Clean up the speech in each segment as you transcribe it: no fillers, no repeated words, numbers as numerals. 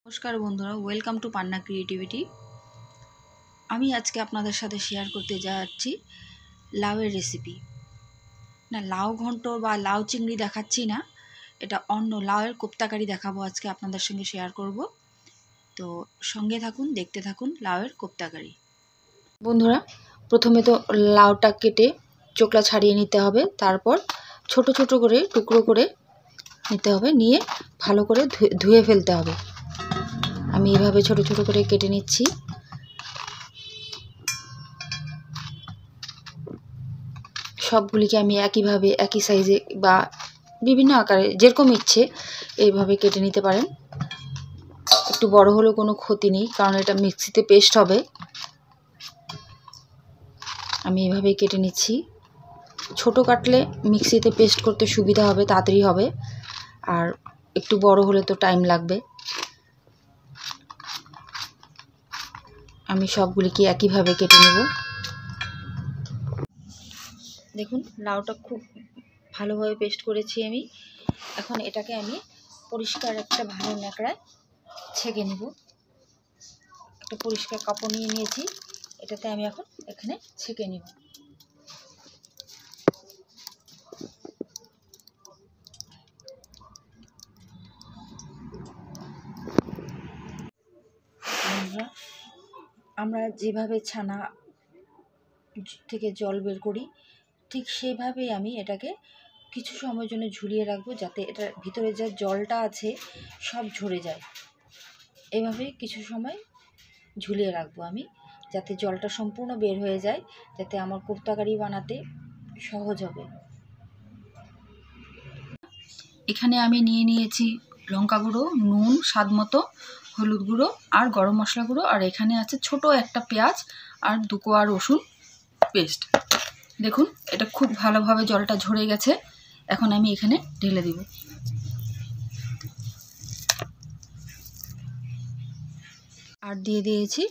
নমস্কার বন্ধুরা, welcome to Panna creativity. আমি আজকে আপনাদের সাথে শেয়ার করতে যাচ্ছি লাউয়ের রেসিপি। না, লাউ ঘন্ট বা লাউ চিংড়ি দেখাচ্ছি না, এটা অন্য লাউয়ের কোপ্তাকারি দেখাবো আজকে আপনাদের সঙ্গে শেয়ার করব। তো সঙ্গে থাকুন, দেখতে থাকুন লাউয়ের কোপ্তাকারি। বন্ধুরা, প্রথমে তো লাউটা কেটে চোকলা ছাড়িয়ে নিতে হবে, তারপর ছোট ছোট করে টুকরো করে নিতে হবে, নিয়ে ভালো করে ধুয়ে ফেলতে হবে। আমি এভাবে ছোট ছোট করে কেটে নিচ্ছি। সবগুলিকে আমি একইভাবে একই সাইজে বা বিভিন্ন আকারে যেরকম ইচ্ছে এইভাবে কেটে নিতে পারেন। একটু বড় হলেও কোনো ক্ষতি নেই, কারণ এটা মিক্সিতে পেস্ট হবে। আমি এভাবেই কেটে নিচ্ছি। ছোট কাটলে মিক্সিতে পেস্ট করতে সুবিধা হবে, তাড়াতাড়ি হবে, আর একটু বড় হলে তো টাইম লাগবে। আমি সবগুলিকে একইভাবে কেটে নেব। দেখুন, লাউটা খুব ভালোভাবে পেস্ট করেছি আমি। এখন এটাকে আমি পরিষ্কার একটা ভালো ন্যাকড়ায় ছেঁকে নেব। একটা পরিষ্কার কাপড় নিয়ে নিয়েছি, এটাতে আমি এখন এখানে ছেঁকে নেব। আমরা যেভাবে ছানা থেকে জল বের করি, ঠিক সেইভাবেই আমি এটাকে কিছু সময়ের জন্য ঝুলিয়ে রাখবো, যাতে এটার ভিতরে যে জলটা আছে সব ঝরে যায়। এইভাবেই কিছু সময় ঝুলিয়ে রাখবো আমি, যাতে জলটা সম্পূর্ণ বের হয়ে যায়, যাতে আমার কোপ্তাকারি বানাতে সহজ হবে। এখানে আমি নিয়ে নিয়েছি লঙ্কা গুঁড়ো, নুন স্বাদ মতো, হলুদ গুঁড়ো আর গরম মশলা গুঁড়ো, আর এখানে আছে ছোট একটা পেঁয়াজ আর 2 কোয়া রসুন পেস্ট। দেখুন, এটা খুব ভালোভাবে জলটা ঝরে গেছে। এখন আমি এখানে ঢেলে দেব। আর দিয়ে দিয়েছি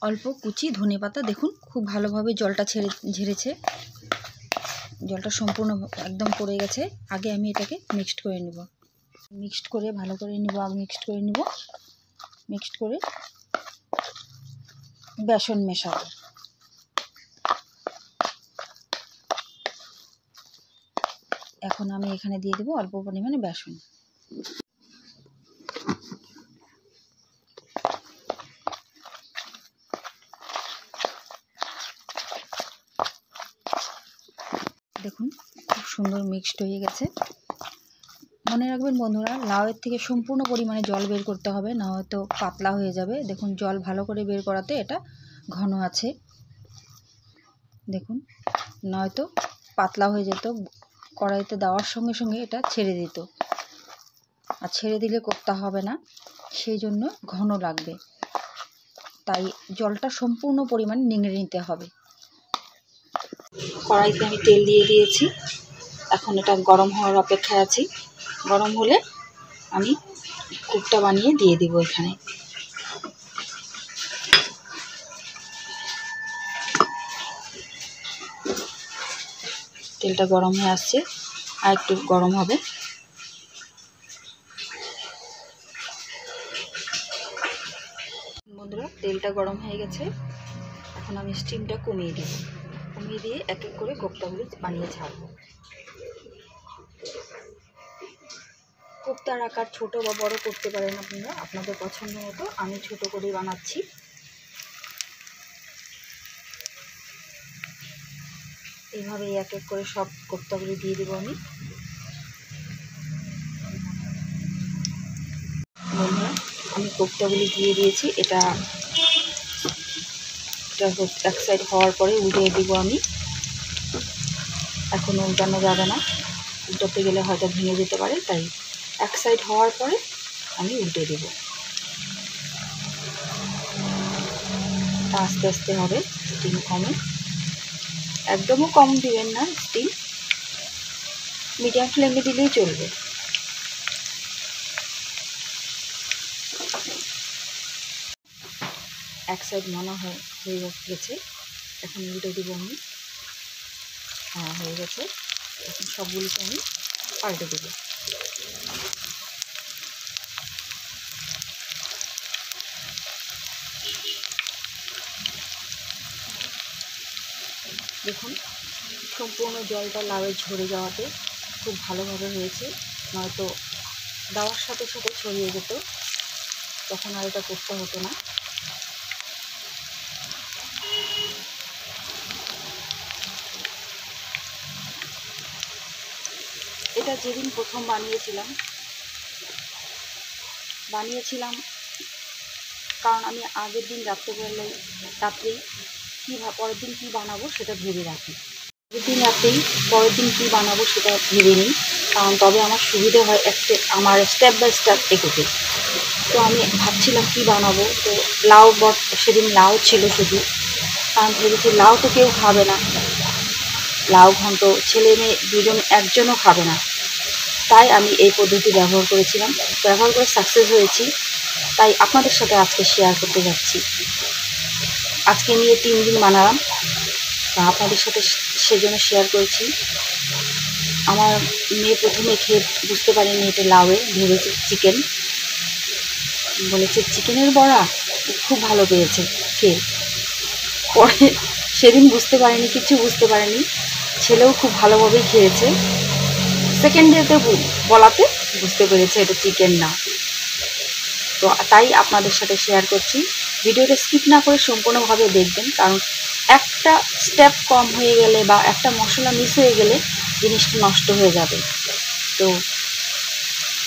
অল্প কুচি ধনেপাতা। দেখুন, খুব ভালোভাবে জলটা ঝেড়েছে, জলটা সম্পূর্ণ একদম পড়ে গেছে। আগে আমি এটাকে মিক্সড করে নেব, ভালো করে নেব। আগে মিক্সড করে বেসন মেশাবো। এখন আমি এখানে দিয়ে দেবো অল্প পরিমাণে বেসন। দেখুন, খুব সুন্দর মিক্সড হয়ে গেছে। মনে রাখবেন বন্ধুরা, লাউয়ের থেকে সম্পূর্ণ পরিমাণে জল বের করতে হবে, না হয়তো পাতলা হয়ে যাবে। দেখুন, জল ভালো করে বের করাতে এটা ঘন আছে। দেখুন, নয়তো পাতলা হয়ে যেত, কড়াইতে দেওয়ার সঙ্গে সঙ্গে এটা ছেড়ে দিত, আর ছেড়ে দিলে কোপ্তা হবে না, সেই জন্য ঘন লাগবে। তাই জলটা সম্পূর্ণ পরিমাণে নিংড়ে নিতে হবে। কড়াইতে আমি তেল দিয়ে দিয়েছি, এখন এটা গরম হওয়ার অপেক্ষায় আছি। গরম হলে আমি কোপ্তা বানিয়ে দিয়ে দিব এখানে। তেলটা গরম হয়ে আসছে, আর একটু গরম হবে। বন্ধুরা, তেলটা গরম হয়ে গেছে। এখন আমি স্টিমটা কমিয়ে দিব, কমিয়ে দিয়ে এক এক করে কোপ্তাগুলি বানিয়ে ছাড়বো। কোপ্তার আকার ছোট বা বড় করতে পারেন আপনারা আপনাদের পছন্দ মতো। আমি ছোট করে বানাচ্ছি। এইভাবেই এক এক করে সব কোপ্তাগুলি দিয়ে দেবো আমি। বন্ধুরা, আমি কোপ্তাগুলি দিয়ে দিয়েছি। এটা এক সাইড হওয়ার পরে উল্টে দেবো আমি। এখন উল্টানো যাবে না, উল্টাতে গেলে হয়তো ভেঙে যেতে পারে, তাই এক সাইড হওয়ার পরে আমি উল্টে দেব। আস্তে আস্তে হবে, স্টিম কমে, একদমও কম দিবেন না, স্টিম মিডিয়াম ফ্লেমে দিলেই চলবে। এক সাইড মনে হয়ে গেছে, এখন উল্টে দেবো আমি। হ্যাঁ, হয়ে গেছে। এখন সবগুলিকে আমি পাল্টে দেবো। দেখুন সম্পূর্ণ জলটা লাউয়ে ঝরে যাওয়াতে খুব ভালোভাবে হয়েছে, নয়তো দেওয়ার সাথে সাথে ছড়িয়ে যেত, তখন আর এটা করতে হতো না। এটা যেদিন প্রথম বানিয়েছিলাম কারণ আমি আগের দিন রাত্রেই পরের দিন কী বানাবো সেটা ভেবে রাখি। আগের দিন রাত্রেই পরের দিন কী বানাবো সেটা ভেবে নিই, কারণ তবে আমার সুবিধে হয় আমার স্টেপ বাই স্টেপ এগোতে। তো আমি ভাবছিলাম কী বানাবো, তো সেদিন লাউ ছিল শুধু, কারণ ভেবেছি লাউ তো কেউ খাবে না, লাউ ঘন্ট ছেলে মেয়ে একজনও খাবে না, তাই আমি এই পদ্ধতি ব্যবহার করে সাকসেস হয়েছি। তাই আপনাদের সাথে আজকে শেয়ার করতে যাচ্ছি। আজকে নিয়ে 3 দিন বানালাম, তা আপনাদের সাথে সেজন্য শেয়ার করেছি। আমার মেয়ে প্রথমে খেয়ে বুঝতে পারেনি এটা লাউয়ের, ভেবেছে চিকেন, বলেছে চিকেনের বড়া, খুব ভালো পেয়েছে খেয়ে। পরে সেদিন কিছু বুঝতে পারেনি, ছেলেও খুব ভালোভাবেই খেয়েছে। সেকেন্ড ডেতে বলাতে বুঝতে পেরেছে এটা চিকেন না। তো তাই আপনাদের সাথে শেয়ার করছি, ভিডিওটা স্কিপ না করে সম্পূর্ণভাবে দেখবেন, কারণ একটা স্টেপ কম হয়ে গেলে বা একটা মশলা মিস হয়ে গেলে জিনিসটা নষ্ট হয়ে যাবে। তো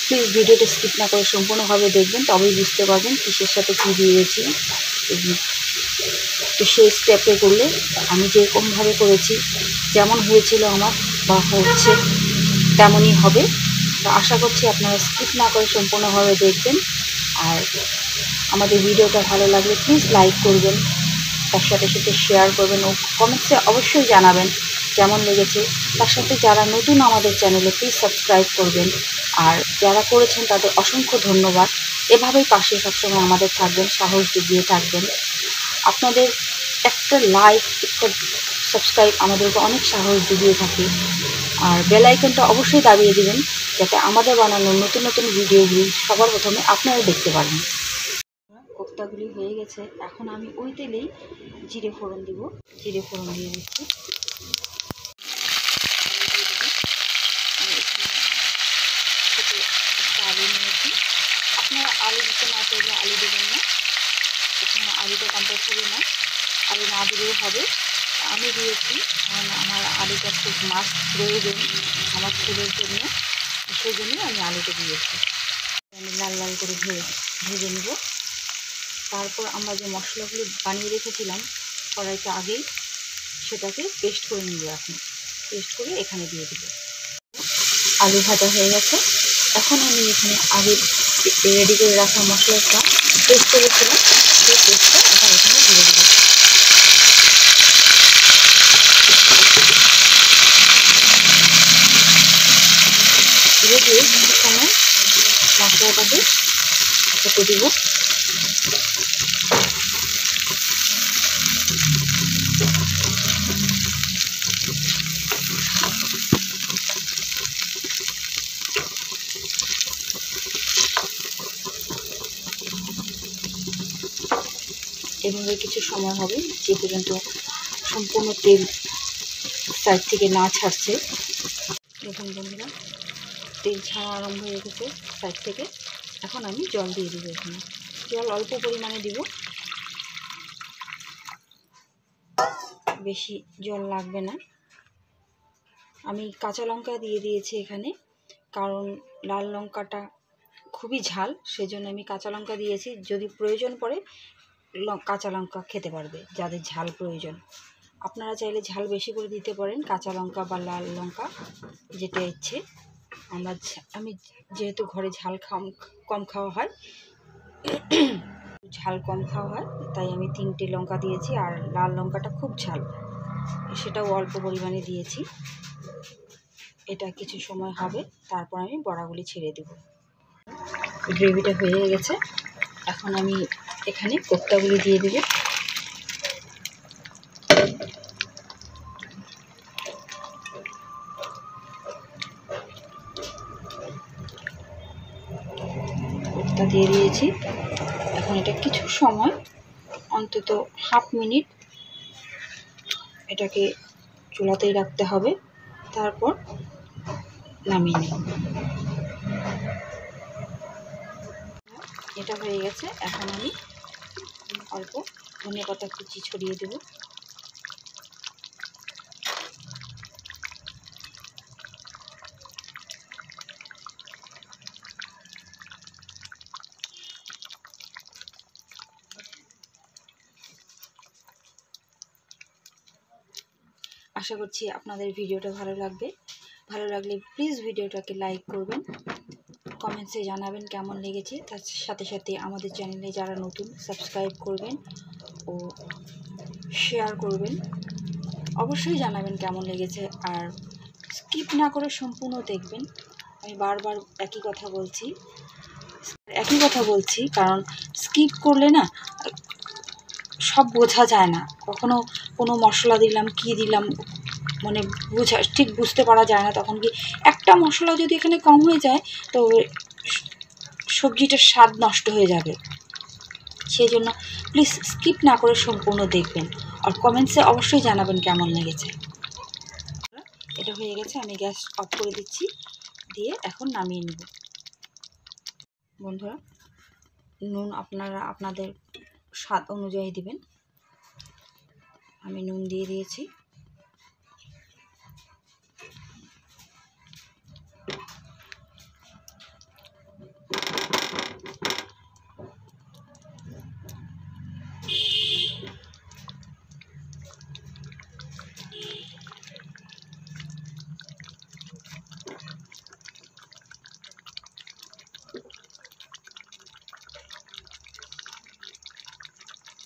প্লিজ ভিডিওটা স্কিপ না করে সম্পূর্ণভাবে দেখবেন, তবেই বুঝতে পারবেন কিসের সাথে কী দিয়েছি। তো সেই স্টেপে করলে আমি যেরকমভাবে করেছি, যেমন হয়েছিল আমার বা হচ্ছে তেমনই হবে। তো আশা করছি আপনারা স্কিপ না করে সম্পূর্ণভাবে দেখবেন। আর আমাদের ভিডিওটা ভালো লাগলে প্লিজ লাইক করবেন, তার সাথে সাথে শেয়ার করবেন ও কমেন্টসে অবশ্যই জানাবেন কেমন লেগেছে। তার সাথে যারা নতুন আমাদের চ্যানেলে প্লিজ সাবস্ক্রাইব করবেন, আর যারা করেছেন তাদের অসংখ্য ধন্যবাদ। এভাবেই পাশে সবসময় আমাদের থাকবেন, সাহস জুগিয়ে থাকবেন। আপনাদের একটা লাইক, একটা সাবস্ক্রাইব আমাদেরকে অনেক সাহস জুগিয়ে থাকে। আর বেল আইকনটা অবশ্যই দাবিয়ে দিবেন, যাতে আমাদের বানানো নতুন নতুন ভিডিওগুলি সবার প্রথমে আপনারা দেখতে পারেন। কোপ্তাগুলি হয়ে গেছে, এখন আমি ওই তেলেই জিরে ফোড়ন দিব। জিরে ফোড়ন দিয়ে দিচ্ছি। আমি এখানে ছোটো একটা আলু নিয়েছি, আপনারা আলু দিতে না চাইলে আলু দেবেন না, এখানে আলুটা কম্পালসারি না, আলু না দিলেও হবে। আমি দিয়েছি কারণ আমার আলুটা খুব মাস্ট প্রয়োজন আমার ছেলের জন্য, সেই জন্যই আমি আলুটা দিয়েছি। আমি লাল লাল করে ভেজে নেব। তারপর আমরা যে মশলাগুলো বানিয়ে রেখেছিলাম কড়াইতে আগেই, সেটাকে পেস্ট করে নিব। এখন পেস্ট করে এখানে দিয়ে দেব। আলু ভাজা হয়ে গেছে, এখন আমি এখানে আগে রেডি করে রাখা মশলাটা পেস্ট করেছিলাম, সেই পেস্টটা এখন এখানে দিয়ে দেব। দিয়ে কিছু সময় মশলাটাকে হতে দিব। এভাবে কিছু সময় হবে, যে পর্যন্ত সম্পূর্ণ তেল সাইড থেকে না ছাড়ছে। দেখুন বন্ধুরা, তেল ছাড়া আরম্ভ হয়ে গেছে সাইড থেকে। এখন আমি জল দিয়ে দেবো। এখানে জল অল্প পরিমাণে দিব, বেশি জল লাগবে না। আমি কাঁচা লঙ্কা দিয়ে দিয়েছি এখানে, কারণ লাল লঙ্কাটা খুবই ঝাল, সেজন্য আমি কাঁচা লঙ্কা দিয়েছি। যদি প্রয়োজন পড়ে কাঁচা লঙ্কা খেতে পারবে যাদের ঝাল প্রয়োজন। আপনারা চাইলে ঝাল বেশি করে দিতে পারেন, কাঁচা লঙ্কা বা লাল লঙ্কা যেটা ইচ্ছে। আমি যেহেতু ঘরে ঝাল কম খাওয়া হয়, তাই আমি 3টে লঙ্কা দিয়েছি। আর লাল লঙ্কাটা খুব ঝাল, সেটাও অল্প পরিমাণে দিয়েছি। এটা কিছু সময় হবে, তারপর আমি বড়াগুলি ছেড়ে দেব। গ্রেভিটা হয়ে গেছে, এখন আমি এখানে কোপ্তাগুলি দিয়ে দেব। কোপ্তা দিয়ে দিয়েছি, এখন এটা কিছু সময় অন্তত হাফ মিনিট এটাকে চুলাতেই রাখতে হবে, তারপর নামিয়ে নেব। এটা হয়ে গেছে। এখন আমি অল্প ধনেপাতা কুচি ছড়িয়ে দেব। আশা করছি আপনাদের ভিডিওটা ভালো লাগবে। ভালো লাগলে প্লিজ ভিডিওটাকে লাইক করবেন, কমেন্টসে জানাবেন কেমন লেগেছে। তার সাথে সাথে আমাদের চ্যানেলে যারা নতুন সাবস্ক্রাইব করবেন ও শেয়ার করবেন। অবশ্যই জানাবেন কেমন লেগেছে, আর স্কিপ না করে সম্পূর্ণ দেখবেন। আমি বারবার একই কথা বলছি, কারণ স্কিপ করলে না সব বোঝা যায় না। কখনো কোনো মশলা দিলাম, কি দিলাম মানে ঠিক বুঝতে পারা যায় না। তখন কি একটা মশলা যদি এখানে কম হয়ে যায় তো সবজিটার স্বাদ নষ্ট হয়ে যাবে। সেই জন্য প্লিজ স্কিপ না করে সম্পূর্ণ দেখবেন, আর কমেন্টসে অবশ্যই জানাবেন কেমন লেগেছে। এটা হয়ে গেছে, আমি গ্যাস অফ করে দিচ্ছি, দিয়ে এখন নামিয়ে নেব। বন্ধুরা, নুন আপনারা আপনাদের স্বাদ অনুযায়ী দিবেন। আমি নুন দিয়ে দিয়েছি।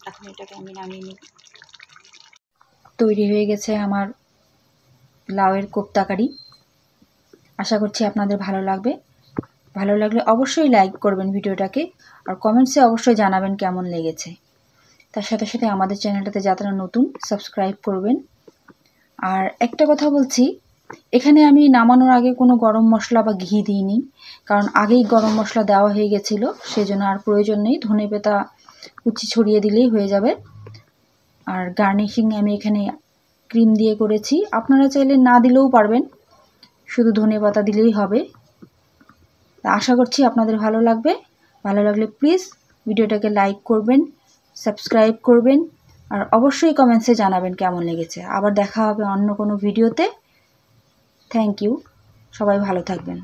এখন এটাকে আমি নামিয়ে নিব। তৈরি হয়ে গেছে আমার লাউয়ের কোপ্তাকারি। আশা করছি আপনাদের ভালো লাগবে। ভালো লাগলে অবশ্যই লাইক করবেন ভিডিওটাকে, আর কমেন্টসে অবশ্যই জানাবেন কেমন লেগেছে। তার সাথে সাথে আমাদের চ্যানেলটাতে যারা নতুন সাবস্ক্রাইব করবেন। আর একটা কথা বলছি, এখানে আমি নামানোর আগে কোনো গরম মশলা বা ঘি দিইনি, কারণ আগেই গরম মশলা দেওয়া হয়ে গেছিলো, সেজন্য আর প্রয়োজন নেই। ধনেপাতা কুচি ছড়িয়ে দিলেই হয়ে যাবে। আর গার্নিশিং আমি এখানে ক্রিম দিয়ে করেছি, আপনারা চাইলে না দিলেও পারবেন, শুধু ধনেপাতা দিলেই হবে। আশা করছি আপনাদের ভালো লাগবে। ভালো লাগলে প্লিজ ভিডিওটাকে লাইক করবেন, সাবস্ক্রাইব করবেন, আর অবশ্যই কমেন্টসে জানাবেন কেমন লেগেছে। আবার দেখা হবে অন্য কোনো ভিডিওতে। থ্যাংক ইউ, সবাই ভালো থাকবেন।